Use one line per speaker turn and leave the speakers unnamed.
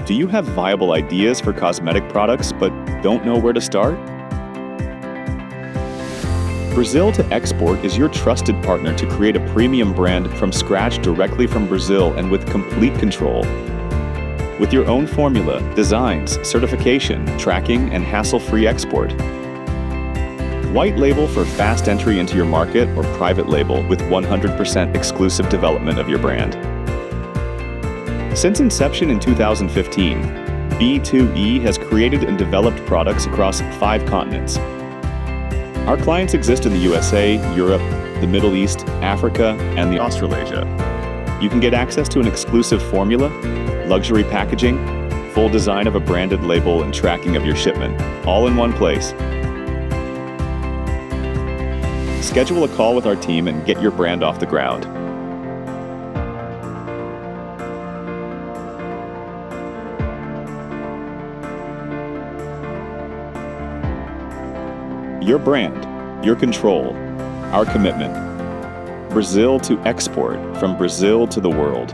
Do you have viable ideas for cosmetic products but don't know where to start? Brazil to Export is your trusted partner to create a premium brand from scratch directly from Brazil and with complete control. With your own formula, designs, certification, tracking, and hassle-free export. White label for fast entry into your market or private label with 100% exclusive development of your brand. Since inception in 2015, B2E has created and developed products across 5 continents. Our clients exist in the USA, Europe, the Middle East, Africa, and the Australasia. You can get access to an exclusive formula, luxury packaging, full design of a branded label, and tracking of your shipment, all in one place. Schedule a call with our team and get your brand off the ground. Your brand, your control, our commitment. Brazil to Export, from Brazil to the world.